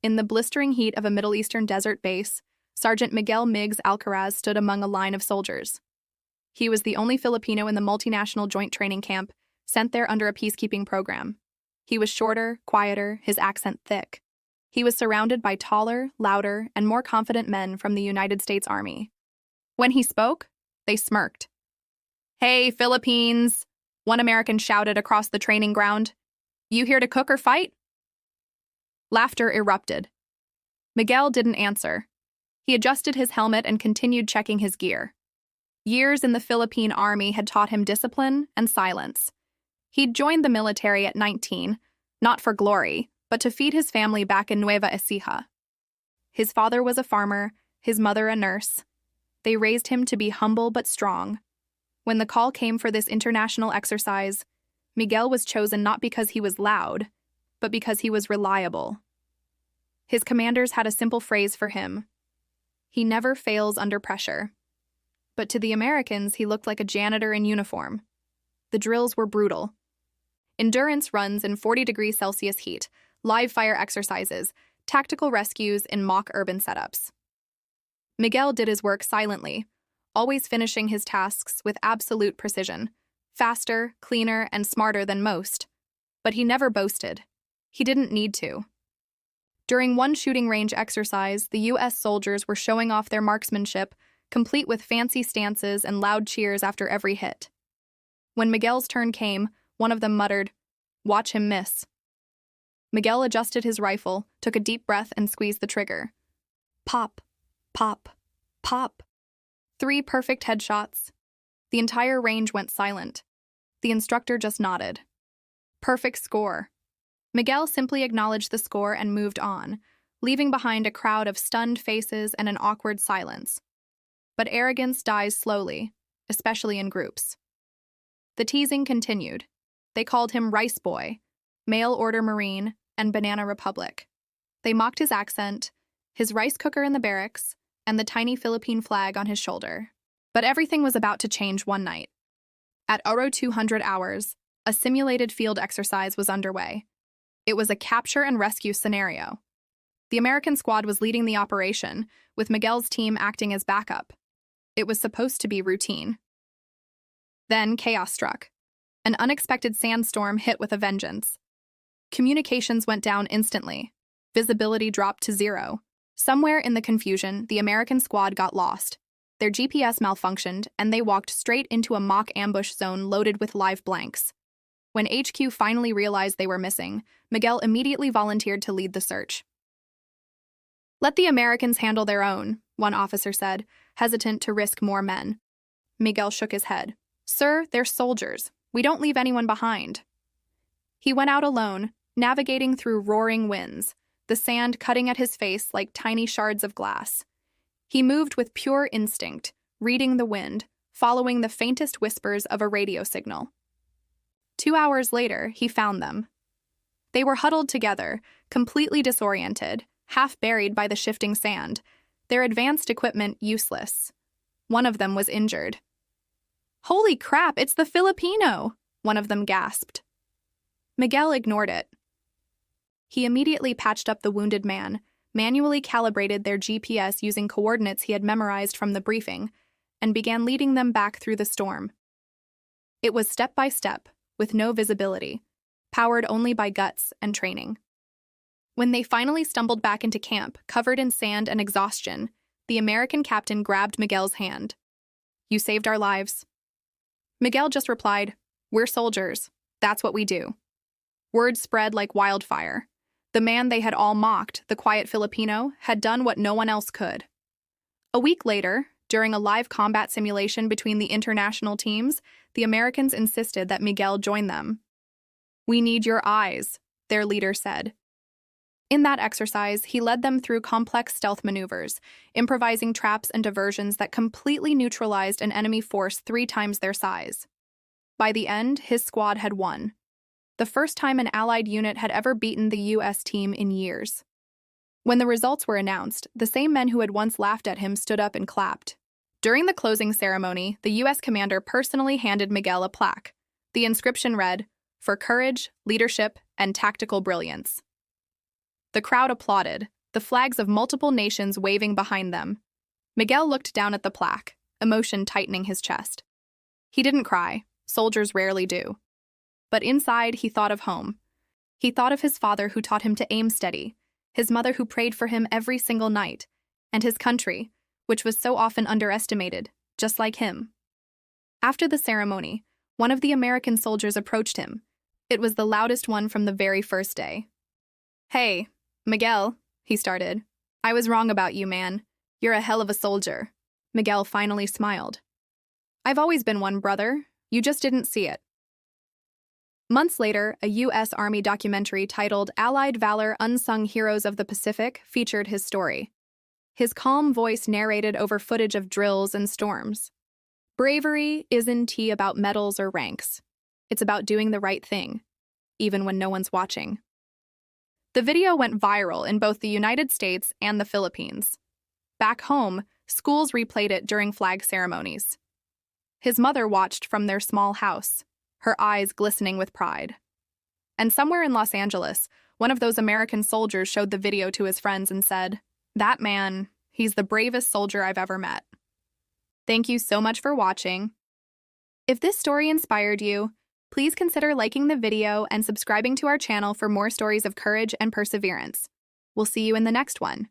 In the blistering heat of a Middle Eastern desert base, Sergeant Miguel Alcaraz stood among a line of soldiers. He was the only Filipino in the multinational joint training camp, sent there under a peacekeeping program. He was shorter, quieter, his accent thick. He was surrounded by taller, louder, and more confident men from the United States Army. When he spoke, they smirked. "Hey, Philippines," one American shouted across the training ground. "You here to cook or fight?" Laughter erupted. Miguel didn't answer. He adjusted his helmet and continued checking his gear. Years in the Philippine Army had taught him discipline and silence. He'd joined the military at 19, not for glory, but to feed his family back in Nueva Ecija. His father was a farmer, his mother a nurse. They raised him to be humble but strong. When the call came for this international exercise, Miguel was chosen not because he was loud, but because he was reliable. His commanders had a simple phrase for him: "He never fails under pressure." But to the Americans, he looked like a janitor in uniform. The drills were brutal. Endurance runs in 40 °C heat, live fire exercises, tactical rescues in mock urban setups. Miguel did his work silently, always finishing his tasks with absolute precision, faster, cleaner, and smarter than most. But he never boasted. He didn't need to. During one shooting range exercise, the U.S. soldiers were showing off their marksmanship, complete with fancy stances and loud cheers after every hit. When Miguel's turn came, one of them muttered, "Watch him miss." Miguel adjusted his rifle, took a deep breath, and squeezed the trigger. Pop, pop, pop. 3 perfect headshots. The entire range went silent. The instructor just nodded. Perfect score. Miguel simply acknowledged the score and moved on, leaving behind a crowd of stunned faces and an awkward silence. But arrogance dies slowly, especially in groups. The teasing continued. They called him Rice Boy, Mail Order Marine, and Banana Republic. They mocked his accent, his rice cooker in the barracks, and the tiny Philippine flag on his shoulder. But everything was about to change one night. At 200 hours, a simulated field exercise was underway. It was a capture and rescue scenario. The American squad was leading the operation, with Miguel's team acting as backup. It was supposed to be routine. Then chaos struck. An unexpected sandstorm hit with a vengeance. Communications went down instantly. Visibility dropped to 0. Somewhere in the confusion, the American squad got lost. Their GPS malfunctioned, and they walked straight into a mock ambush zone loaded with live blanks. When HQ finally realized they were missing, Miguel immediately volunteered to lead the search. "Let the Americans handle their own," one officer said, hesitant to risk more men. Miguel shook his head. "Sir, they're soldiers. We don't leave anyone behind." He went out alone, navigating through roaring winds, the sand cutting at his face like tiny shards of glass. He moved with pure instinct, reading the wind, following the faintest whispers of a radio signal. 2 hours later, he found them. They were huddled together, completely disoriented, half buried by the shifting sand, their advanced equipment useless. One of them was injured. "Holy crap, it's the Filipino!" one of them gasped. Miguel ignored it. He immediately patched up the wounded man, manually calibrated their GPS using coordinates he had memorized from the briefing, and began leading them back through the storm. It was step by step, with no visibility, powered only by guts and training. When they finally stumbled back into camp, covered in sand and exhaustion, the American captain grabbed Miguel's hand. "You saved our lives." Miguel just replied, "We're soldiers. That's what we do." Word spread like wildfire. The man they had all mocked, the quiet Filipino, had done what no one else could. A week later, during a live combat simulation between the international teams, the Americans insisted that Miguel join them. "We need your eyes," their leader said. In that exercise, he led them through complex stealth maneuvers, improvising traps and diversions that completely neutralized an enemy force 3 times their size. By the end, his squad had won. The first time an Allied unit had ever beaten the U.S. team in years. When the results were announced, the same men who had once laughed at him stood up and clapped. During the closing ceremony, the U.S. commander personally handed Miguel a plaque. The inscription read, "For courage, leadership, and tactical brilliance." The crowd applauded, the flags of multiple nations waving behind them. Miguel looked down at the plaque, emotion tightening his chest. He didn't cry, soldiers rarely do. But inside, he thought of home. He thought of his father who taught him to aim steady, his mother who prayed for him every single night, and his country, which was so often underestimated, just like him. After the ceremony, one of the American soldiers approached him. It was the loudest one from the very first day. "Hey, Miguel," he started. "I was wrong about you, man. You're a hell of a soldier." Miguel finally smiled. "I've always been one, brother. You just didn't see it." Months later, a U.S. Army documentary titled Allied Valor: Unsung Heroes of the Pacific featured his story. His calm voice narrated over footage of drills and storms. Bravery isn't about medals or ranks. It's about doing the right thing, even when no one's watching. The video went viral in both the United States and the Philippines. Back home, schools replayed it during flag ceremonies. His mother watched from their small house, her eyes glistening with pride. And somewhere in Los Angeles, one of those American soldiers showed the video to his friends and said, "That man, he's the bravest soldier I've ever met." Thank you so much for watching. If this story inspired you, please consider liking the video and subscribing to our channel for more stories of courage and perseverance. We'll see you in the next one.